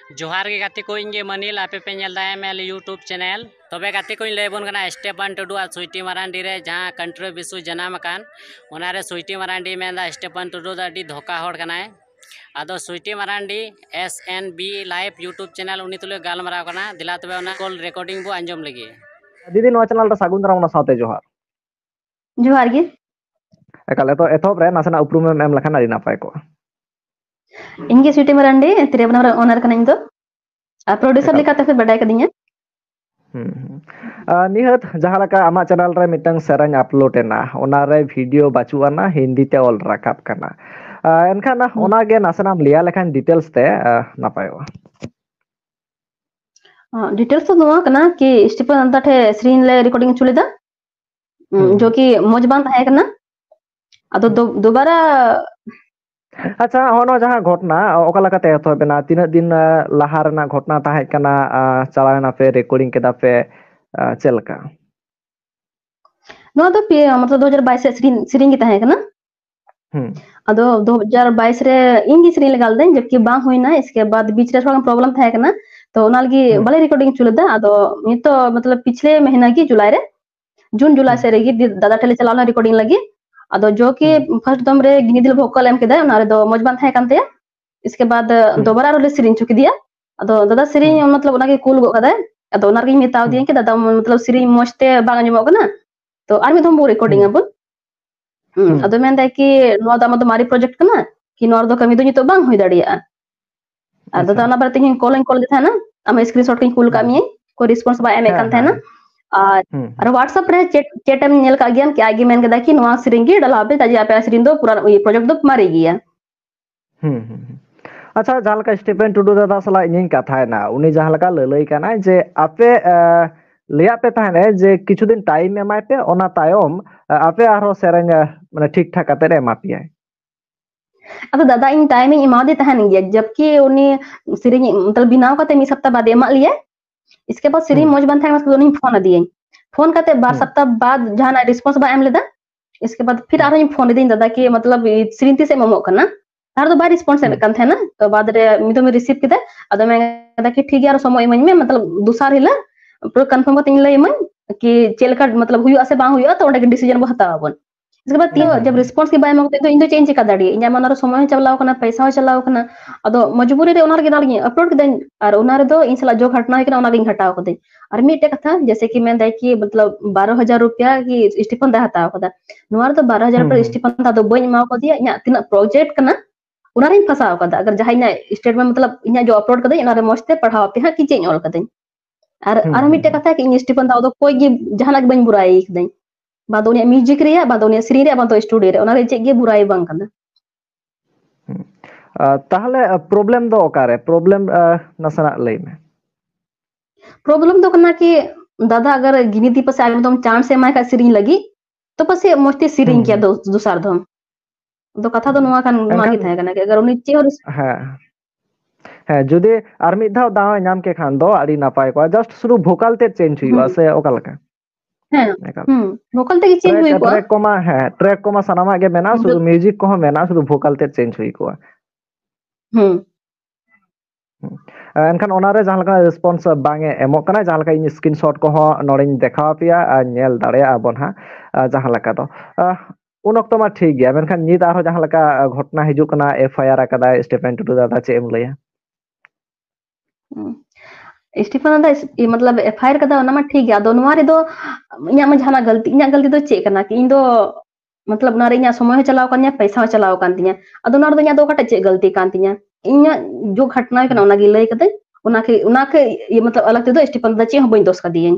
जोहार के गाते को इंगे मनील आपे पे नेल दाए मेल यूट्यूब चैनल तबे गाते को लेबन कना स्टेपन टुडू आ सुइटी मरांडी रे जहां कंट्री बिसु जनाम कान ओना रे सुइटी मरांडी मेंदा स्टेपन टुडू दा डी धोका होड़ कनाय आदो sweetie Marandi SNB live YouTube channel उनी तुले गालमराव कना दिला तबे ओना कॉल रिकॉर्डिंग बो अंजम लगी दीदी नोआ चैनल सागुन दाराम साथे जोहार जोहार गे एकाले तो एथोप रे नासना उपरुम एम लखन आदि नापाय को इंगे स्वीटी मरांडी त्रिवेणीर ओनर कना इंदो आ प्रोड्यूसर लेकाते फिर बडाय कदिnya निहत जहां लका आमा चैनल रे मिटंग सेरन अपलोड एना ओना रे वीडियो बाचुआना हिंदी ते ऑल राकाब कना एनखान ओना गे नासनाम लिया लेखान डिटेल्स ते नापायो डिटेल्स तो नोआ कना कि स्टीफन अंता ठे स्क्रीन ले रिकॉर्डिंग चुलेदा जो कि मोज बांग ताहे कना अदो दोबारा अच्छा होनो जहां घटना ओका लकाते तो बेना तीन दिन लहा रना घटना ताहे कना चलाना पे रिकॉर्डिंग केदा पे चलका नोआ तो मतलब 2022 से स्क्रीन की ताहे कना अदो 2022 रे इंगी स्क्रीन लगाल दें जबकि बांग होइना इसके बाद बीच रे थोड़ा प्रॉब्लम ताहे कना तो ओना लगी बले रिकॉर्डिंग चुलेदा अदो नितो मतलब पिछले महीना की जुलाई रे जून जुलाई से रेगी दादा ठेले चलाना रिकॉर्डिंग लगी अदो जो कि फर्स्ट दम रे गिनीदिल भोकल एम केदा ओना रे दो मजबान थाय कानते इसके बाद दोबारा रे सिरिंग चुकी दिया अदो दादा सिरिंग मतलब ओना के कूल गो कदा अदो ओना रे मिताव दिया कि दादा मतलब सिरिंग मोस्ते बांग जमो कना तो आर मी धम रिकॉर्डिंग अपन अदो मेन दा कि नो दा मद मारी प्रोजेक्ट कना कि नोर दो कमी दो नि तो बांग होई दाड़िया अदो दादा ना बारे तिंग कॉल दे था ना हम स्क्रीनशॉट किन कूल कामी को रिस्पांस बा एमे कान था ना और व्हाट्सएप रे चैट में नेल का गया कि आगे मेन कदा कि नोआ सिरिंगी डलाबे ताजी आपे सिरिंग दो पूरा ये प्रोजेक्ट दो मारी गया अच्छा जहां लका स्टीफन टुडू दादा सला इᱧ कथा ना उनी जहां लका ललई काना जे आपे लिया पे ताने जे किछु दिन टाइम एमाय पे ओना तायम आपे आरो सेरंग माने ठीक ठाक कते रे मापिया अब दादा इन टाइम इन इमा दे तहन गया जबकि उनी सिरिंग मतलब बिनाव कते मी सप्ताह बाद एमा लिए इसके बाद सिरिंग मोज बन था मतलब उनी फोन दिए फोन करते 12 सप्ताह बाद जहां रिस्पांस बा एम लेदा इसके बाद फिर आरो फोन दिन दादा कि मतलब सिरिंग से ममो कना तार दो बार रिस्पांस एम कान था ना तो बाद रे मी तो रिसीव किदा अदो मैं कदा कि ठीक यार समय इमन में मतलब दूसरा हिला पूरा कंफर्म कत इन ले इमन कि चेलका मतलब हुई असे बांग हुई तो ओंडे डिसीजन बो हताव बन इसके बाद तीन जब रिस्पांस के बाय मगते तो इन दो चेंज का दाड़ी इन मनर समय चलाव कना पैसा चलाव कना अदो मजबूरी रे ओनर के दाड़ी अपलोड कदन और ओनर दो इन सला जो घटना है कि ओनर इन हटाव कदे और मीटे कथा जैसे कि मैं दे कि मतलब 12,000 रुपया की स्टीफन दा हताव कदा नोर तो 12,000 पर स्टीफन दा दो बई माव को दिया इना तिना प्रोजेक्ट कना ओनर इन फसाव कदा अगर जहां इना स्टेटमेंट मतलब इना जो अपलोड कदे इना रे मस्ते पढ़ाव पे हा कि चेंज ऑल कदे और मीटे कथा कि इन स्टीफन दा दो कोई गे जहां बन बुराई कदे बादोनिया म्यूजिक रे बादोनिया सीरी रे बादो स्टूडियो रे ओना रे चेक गे बुराई बांग कना ताहले प्रॉब्लम दो ओकारे प्रॉब्लम नसना लई में प्रॉब्लम तो कना कि दादा अगर गिनी दी पसे एकदम चांस एमाय का सिरिंग लगी तो पसे मोस्ते सिरिंग किया दूसर धम तो कथा तो नोआ कान मागी थाय कना कि अगर उनी चे और हां जदि आर मिद धाव दाव नाम के खान दो आड़ी नापाय को जस्ट शुरू वोकल ते चेंज हुई से ओका लका वोकल ते चेंज हुई को ट्रैक कोमा सनामा गे मेना शुरू म्यूजिक को मेना शुरू वोकल ते चेंज हुई को एनखान ओनारे जहां लका रिस्पांस बांगे एमो कना जहां लका इन स्क्रीनशॉट को हो नोडिन देखाव पिया नेल दाड़े आबन हा जहां लका दो उन वक्त मा ठीक गया मेनखान नित आरो जहां लका घटना हिजु कना एफआईआर कदा स्टीफन टुडू दादा चे एम लया स्टीफन दा मतलब एफआईआर कदा ओना मा ठीक गया दोनों रे दो इना में जहां गलती दो चे कना कि इन दो मतलब नारे इना समय चलाव कन्या पैसा चलाव कांतिया अदो नार दो इना दो कटा चे गलती कांतिया इना जो घटना कना ओना गे लय कते ओना के ये मतलब अलग ते दो स्टीफन दा चे हम बइन दोस का दिए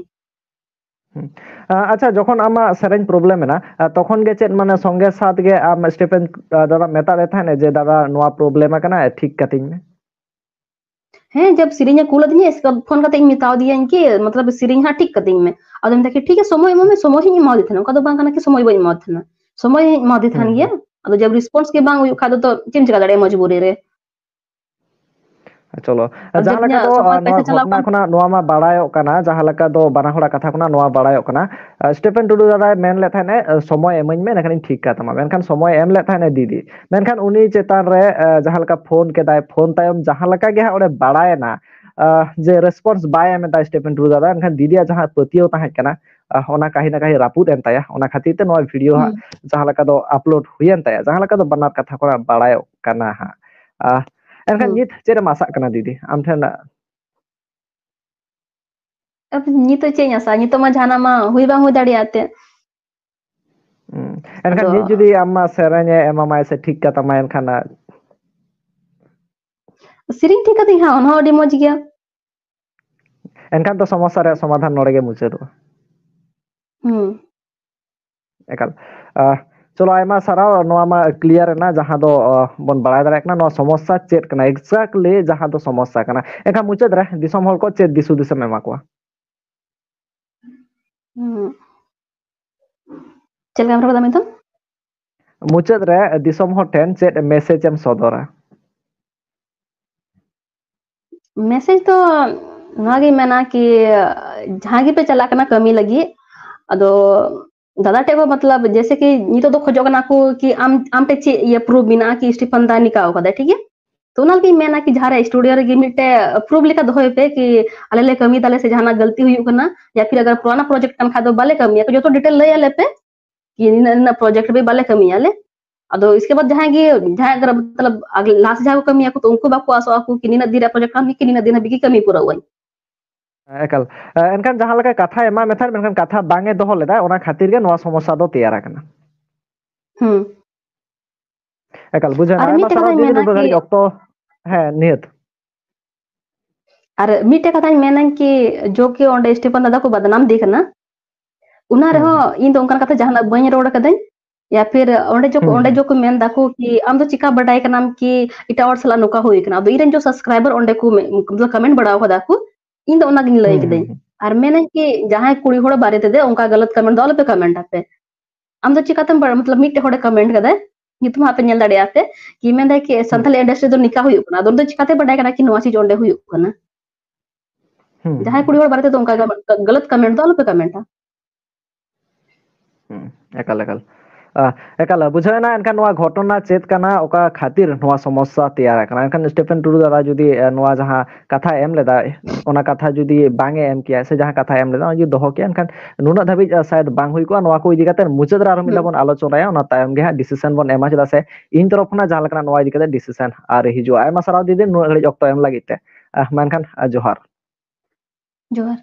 अच्छा जखन आमा सेरेंज प्रॉब्लम है ना तखन गे चेत माने संगे साथ गे आम स्टीफन दादा मेता दे थाने जे दादा नोआ प्रॉब्लम कना ठीक कतिन में हैं जब सिरिंग कूल दिए इसका फोन करते मिताव दिए कि मतलब सिरिंग हा ठीक कतिन में अदो हम देखे ठीक है समय ही मा दिथन का दो बांग कना कि समय बइन मा दिथन समय मा दिथन गया अदो जब रिस्पांस के बांग हुई खा तो चिम चका दड़े मजबूरी रे चलो अब जहाँ जब लगा इᱧᱟᱹᱜ दो ᱥᱚᱢᱚᱭ नोआ ᱯᱚᱭᱥᱟ ᱪᱟᱞᱟᱣ घटना ᱠᱟᱱ खुना नोआ मा बाड़ायोक कना जहाँ लगा दो बाना होड़ा कथा खुना नोआ बाड़ायोक कना स्टेफेन टुडू दादा मेन ले थाने समय एमኝ में नखन ठीक का तमा मेनखान समय एम ले थाने दीदी मेनखान उनी चेतान रे जहाँ लगा फोन के दाय फोन तायम जहाँ लगा गे ओडे बाड़ायना जे रेस्पॉन्स बाय एम दा स्टेफेन टुडू दादा मेनखान दीदी जहाँ पतियो ताहे कना ओना काही ना काही रापुद एन ताया ओना खातिर ते नोआ वीडियो हा जहाँ लगा दो अपलोड हुयन ताया जहाँ लगा दो बनार कथा खुना बाड़ायोक कना हा एनखान नित चेरे मासा कना दीदी आम ठेन अब नीतो चे ᱧᱟᱥᱟ नीतो मा जाना मा हुई बांग हुई दाड़ियाते एनखान नित जुदी आमा सेरेने एमामाय से ठीक का तमा एनखान सिरिंग ठीक कती हां ओनहो अडी मौज गया एनखान तो समस्या रे समाधान नोड़े गे मुचादो एकाल चलो आयमा साराव नोआ मा क्लियर ना जहां दो बन बड़ाय दाड़े कना नोआ समस्या चेत कना एक्जेक्टली जहां दो समस्या कना एका मुचाद रे दिसम हल को चेत दिसु दिसम एमा को चल काम रो दामे तो मुचाद रे दिसम हो टेन चेत मैसेज एम सदरा मैसेज तो नागी मेना कि जहां गी पे चला कना कमी लगी अदो दादा टेको मतलब जैसे कि नीतो दो खोजो कना को कि आम टे चे ये प्रूफ बिना कि स्टीफन दा निका होदा ठीक है तो ना की मेना कि जहारे स्टूडियो रे मिटे प्रूफ लिखा दोय पे कि आले ले कमी दाले से जहाना गलती हुई कना या फिर अगर पुराना प्रोजेक्ट कन खा दो बाले कमी तो जो तो डिटेल ले आले पे कि ना प्रोजेक्ट भी बाले कमी आले अदो इसके बाद जहां अगर मतलब लास्ट जहां को कमी आको तो उनको बाको आसो आको कि निना दिरा प्रोजेक्ट काम कि निना दिन बिकी कमी पूरा हुई एकाल एनखान जहां लगा कथा एमा मेथान मेनखान कथा बांगे दोहो लेदा ओना खातिर गे नोआ समस्या दो तैयार कना एकाल बुझाना और आयमा मिटे सारा कथा दीदी मेना दुदो कि घड़ी ऑक्टो है नियत और मिटे कथा मेना कि जो कि ओंडे स्टीफन दादा को बदनाम देखना उना रहो इन तो उनका कथा जहां बई रोड कदई या फिर ओंडे जो को मेन दाको कि आम तो चिका बडाय कनाम कि इटा और सला नोका होई कना दो इरेन जो सब्सक्राइबर ओंडे को मतलब कमेंट बडाव कदा को इन तो ओना गिन लई कदई और मेने कि जहां कुड़ी होड़ बारे ते दे उनका गलत कमेंट दो पे कमेंट आते आम तो चिका तम मतलब मिटे होड़ कमेंट कदा नितुम हापे नेल दाड़ियाते कि मेन दे कि संथाल इंडस्ट्री दो निका हुई कना दो चिकाते बडाय कना कि नोआ चीज ओंडे हुई कना जहां कुड़ी होड़ बारे ते उनका गलत कमेंट दो पे कमेंट एकाल एकाल एकाल बुझाना एनखान नोआ घटना चेत कना ओका खातिर नोआ समस्या तैयार कना एनखान स्टीफेन टुडू दादा जुदी नोआ जहां कथा एम लेदा ओना कथा जुदी बांगे एम किया से जहां कथा एम लेदा जुदी दोहो किया एनखान नुना धाबी शायद बांग हुई को नोआ को इदी काते मुचाद रा मिदा बन आलोचनाया ओना तायम गे डिसीजन बन एमा चला से इन तरफ ना जहां लकना नोआ इदी काते डिसीजन आर हिजो आयमा सारा दीदी नुना घड़ी ऑक्टो एम लागिते मेनखान जोहार जोहार